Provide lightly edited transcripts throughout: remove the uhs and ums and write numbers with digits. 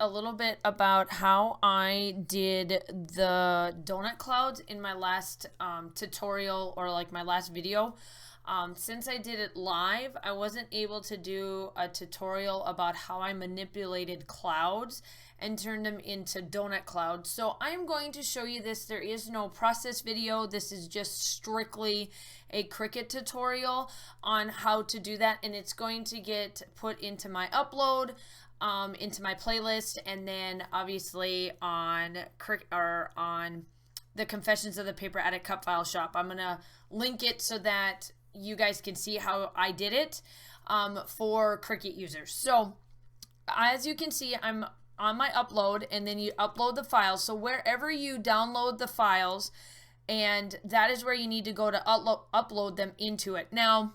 little bit about how I did the donut clouds in my last tutorial, or like my last video. Since I did it live, I wasn't able to do a tutorial about how I manipulated clouds and turned them into donut clouds. So I'm going to show you this. There is no process video. This is just strictly a Cricut tutorial on how to do that, and it's going to get put into my upload, into my playlist, and then obviously on the Confessions of the Paper Addict Cut File Shop. I'm gonna link it so that you guys can see how I did it for Cricut users. So as you can see, I'm on my upload, and then you upload the files. So wherever you download the files, and that is where you need to go to upload them into it. Now,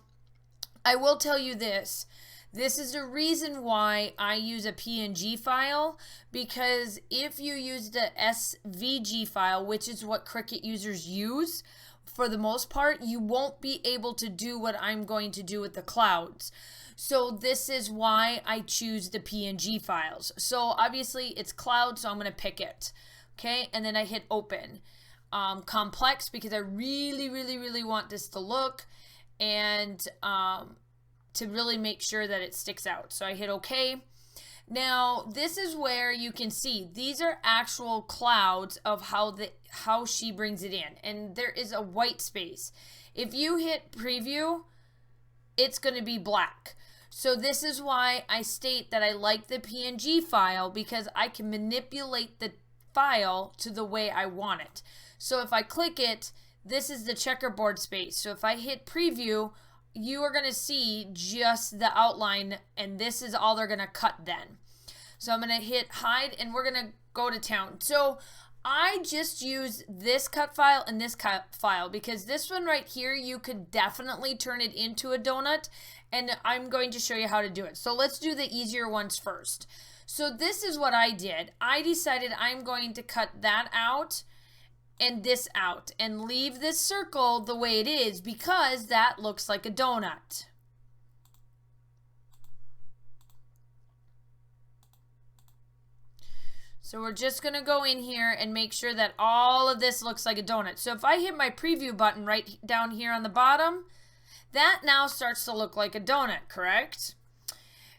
I will tell you this. This is the reason why I use a PNG file, because if you use the SVG file, which is what Cricut users use for the most part, you won't be able to do what I'm going to do with the clouds. So this is why I choose the PNG files. So obviously it's cloud, so I'm going to pick it. Okay, and then I hit open. Complex, because I really want this to look, and to really make sure that it sticks out. So I hit OK. Now this is where you can see these are actual clouds of how she brings it in, and there is a white space. If you hit preview, it's going to be black. So this is why I state that I like the PNG file, because I can manipulate the file to the way I want it. So if I click it, this is the checkerboard space. So if I hit preview, you are going to see just the outline, and this is all they're going to cut then. So I'm going to hit hide, and we're going to go to town. So I just use this cut file and this cut file, because this one right here, you could definitely turn it into a donut, and I'm going to show you how to do it. So let's do the easier ones first. So this is what I did. I decided I'm going to cut that out and this out and leave this circle the way it is, because that looks like a donut. So we're just going to go in here and make sure that all of this looks like a donut. So if I hit my preview button right down here on the bottom, that now starts to look like a donut, correct?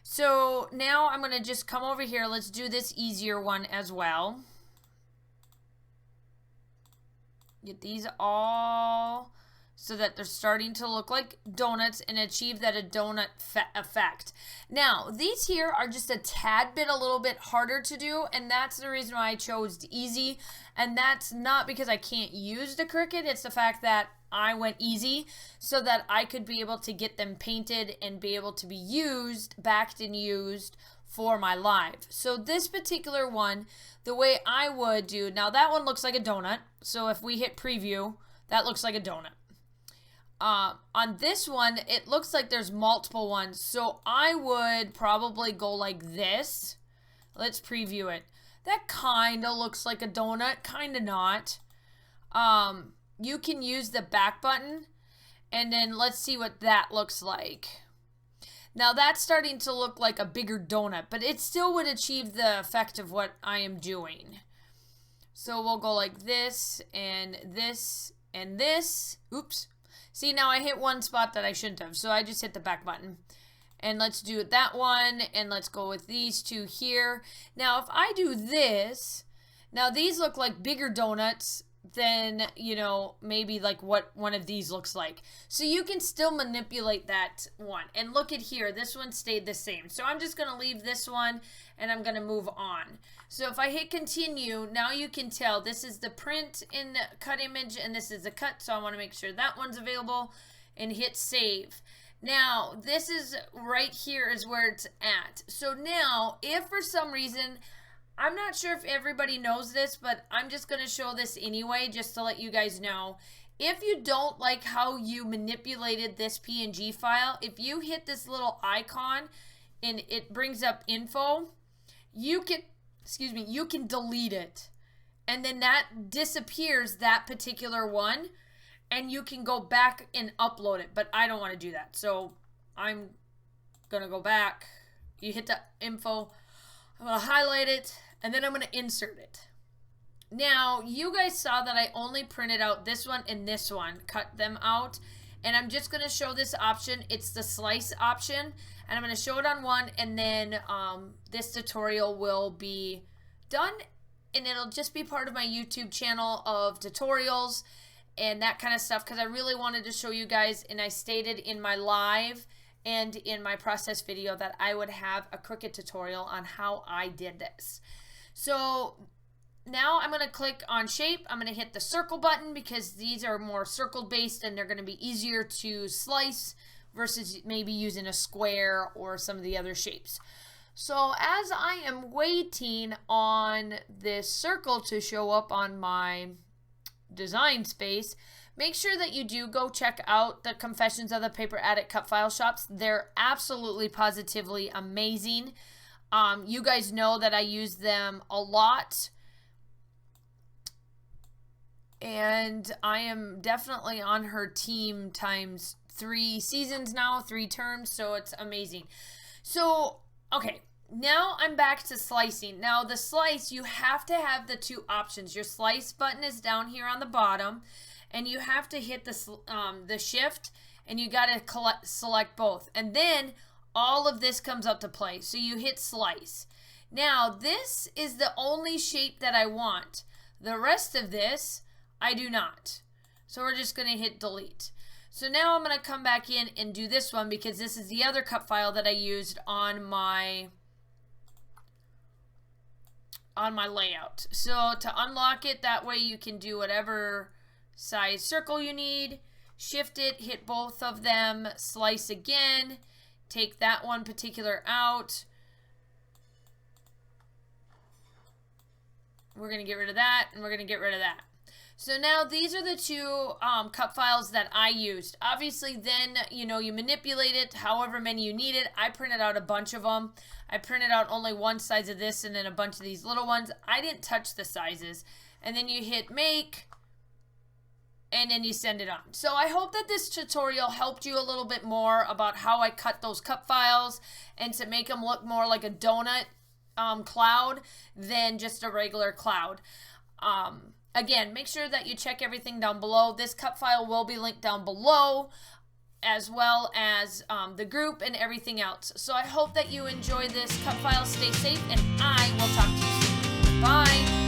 So now I'm going to just come over here. Let's do this easier one as well. Get these all so that they're starting to look like donuts and achieve that a donut effect. Now, these here are just a tad bit, a little bit harder to do, and that's the reason why I chose easy. And that's not because I can't use the Cricut, it's the fact that I went easy so that I could be able to get them painted and be able to be used, backed and used for my live. So this particular one, the way I would do, now that one looks like a donut. So if we hit preview, that looks like a donut. On this one, it looks like there's multiple ones. So I would probably go like this. Let's preview it. That kind of looks like a donut, kind of not. You can use the back button, and then let's see what that looks like. Now that's starting to look like a bigger donut, but it still would achieve the effect of what I am doing. So we'll go like this, and this, and this. Oops. See, now I hit one spot that I shouldn't have, so I just hit the back button. And let's do that one, and let's go with these two here. Now, if I do this, now these look like bigger donuts than, you know, maybe like what one of these looks like. So you can still manipulate that one. And look at here, this one stayed the same. So I'm just going to leave this one, and I'm going to move on. So if I hit continue, now you can tell this is the print in the cut image, and this is the cut. So I want to make sure that one's available, and hit save. Now, this is right here is where it's at. So now, if for some reason, I'm not sure if everybody knows this, but I'm just going to show this anyway, just to let you guys know. If you don't like how you manipulated this PNG file, if you hit this little icon and it brings up info, you can, you can delete it. And then that disappears that particular one, and you can go back and upload it. But I don't want to do that. So I'm going to go back. You hit the info. I'm going to highlight it, and then I'm going to insert it. Now, you guys saw that I only printed out this one and this one, cut them out, and I'm just going to show this option. It's the slice option, and I'm going to show it on one, and then this tutorial will be done, and it'll just be part of my YouTube channel of tutorials and that kind of stuff, because I really wanted to show you guys, and I stated in my live and in my process video that I would have a Cricut tutorial on how I did this. So now I'm going to click on shape. I'm going to hit the circle button because these are more circle based and they're going to be easier to slice versus maybe using a square or some of the other shapes. So as I am waiting on this circle to show up on my design space, make sure that you do go check out the Confessions of the Paper Addict cut file shops. They're absolutely positively amazing. You guys know that I use them a lot, and I am definitely on her team times 3 seasons now, 3 terms, so it's amazing. So, okay, now I'm back to slicing. Now the slice, you have to have the 2 options. Your slice button is down here on the bottom, and you have to hit the shift, and you got to select both. And then all of this comes up to play. So you hit slice. Now this is the only shape that I want. The rest of this, I do not. So we're just going to hit delete. So now I'm going to come back in and do this one because this is the other cut file that I used on my layout. So to unlock it, that way you can do whatever size circle you need, shift it, hit both of them, slice again, take that one particular out. We're going to get rid of that, and we're going to get rid of that. So now these are the 2 cut files that I used. Obviously then, you know, you manipulate it however many you need it. I printed out a bunch of them. I printed out only one size of this and then a bunch of these little ones. I didn't touch the sizes. And then you hit make, and then you send it on. So I hope that this tutorial helped you a little bit more about how I cut those cut files and to make them look more like a donut cloud than just a regular cloud. Again, make sure that you check everything down below. This cut file will be linked down below, as well as the group and everything else. So I hope that you enjoy this cut file. Stay safe, and I will talk to you soon. Bye.